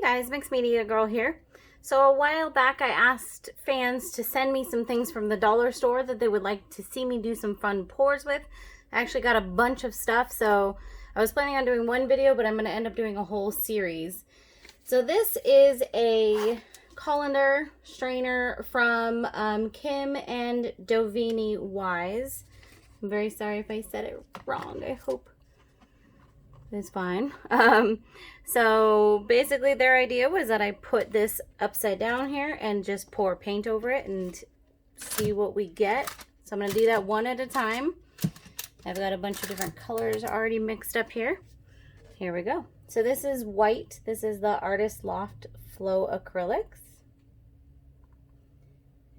Hey guys, Mixed Media Girl here. So a while back I asked fans to send me some things from the dollar store that they would like to see me do some fun pours with. I actually got a bunch of stuff, so I was planning on doing one video, but I'm going to end up doing a whole series. So this is a colander strainer from Kim and Dovini Wise. I'm very sorry if I said it wrong. I hope it's fine. So basically their idea was that I put this upside down here and just pour paint over it and see what we get. So I'm going to do that one at a time. I've got a bunch of different colors already mixed up here. Here we go. So this is white. This is the Artist Loft Flow Acrylics.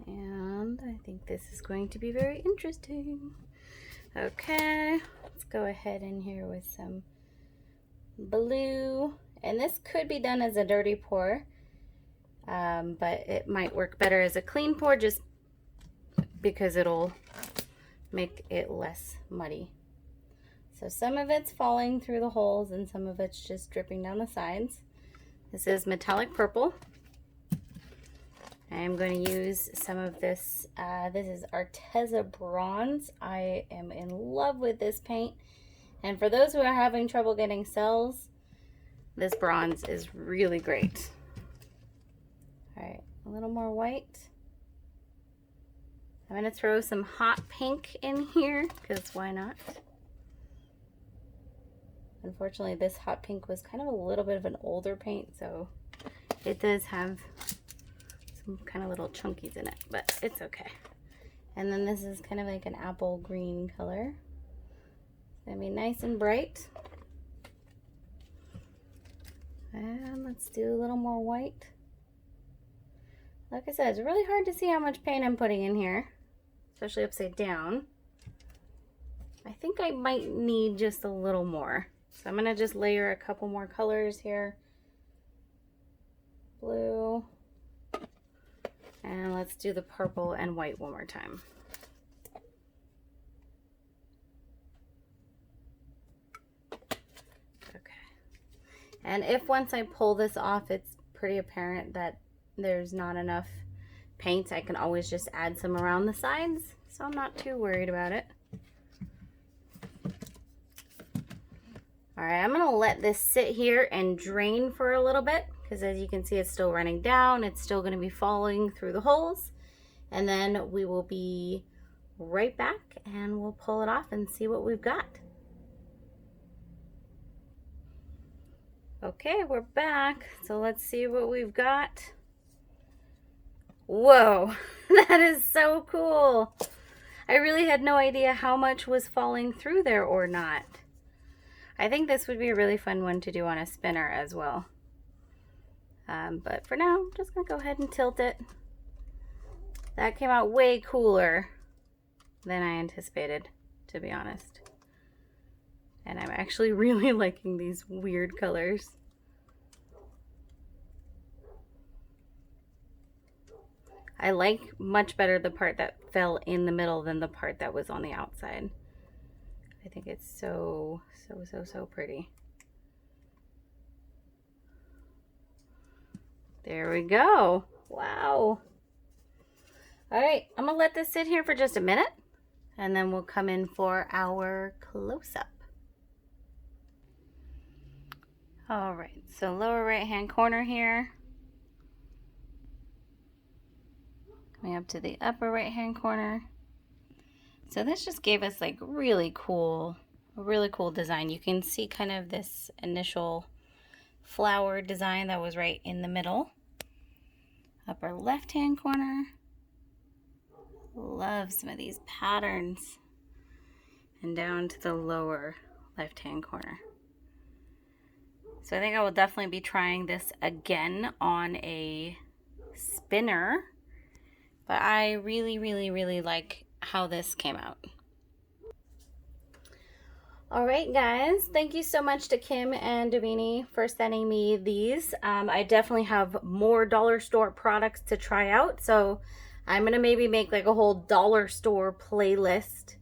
And I think this is going to be very interesting. Okay, let's go ahead in here with some blue, and this could be done as a dirty pour, but it might work better as a clean pour just because it'll make it less muddy. So some of it's falling through the holes and some of it's just dripping down the sides. This is metallic purple. I am going to use some of this. This is Arteza Bronze. I am in love with this paint. And for those who are having trouble getting cells, this bronze is really great. All right, a little more white. I'm going to throw some hot pink in here, because why not? Unfortunately, this hot pink was kind of a little bit of an older paint, so it does have some kind of little chunkies in it, but it's okay. And then this is kind of like an apple green color. It's gonna be nice and bright. And let's do a little more white. Like I said, it's really hard to see how much paint I'm putting in here, especially upside down. I think I might need just a little more. So I'm gonna just layer a couple more colors here. Blue. And let's do the purple and white one more time. And if once I pull this off, it's pretty apparent that there's not enough paint, I can always just add some around the sides. So I'm not too worried about it. All right, I'm gonna let this sit here and drain for a little bit, because as you can see, it's still running down. It's still gonna be falling through the holes. And then we will be right back and we'll pull it off and see what we've got. Okay, we're back. So let's see what we've got. Whoa, that is so cool. I really had no idea how much was falling through there or not. I think this would be a really fun one to do on a spinner as well. But for now, I'm just gonna go ahead and tilt it. That came out way cooler than I anticipated, to be honest. And I'm actually really liking these weird colors. I like much better the part that fell in the middle than the part that was on the outside. I think it's so pretty. There we go. Wow. All right, I'm gonna let this sit here for just a minute and then we'll come in for our close-up. All right, so lower right-hand corner here. Coming up to the upper right-hand corner. So this just gave us like a really cool design. You can see kind of this initial flower design that was right in the middle. Upper left-hand corner. Love some of these patterns. And down to the lower left-hand corner. So I think I will definitely be trying this again on a spinner, but I really like how this came out. All right, guys, thank you so much to Kim and Dovini for sending me these. I definitely have more dollar store products to try out, so I'm gonna maybe make like a whole dollar store playlist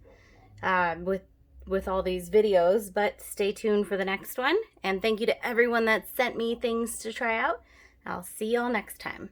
with with all these videos, but stay tuned for the next one. And thank you to everyone that sent me things to try out. I'll see y'all next time.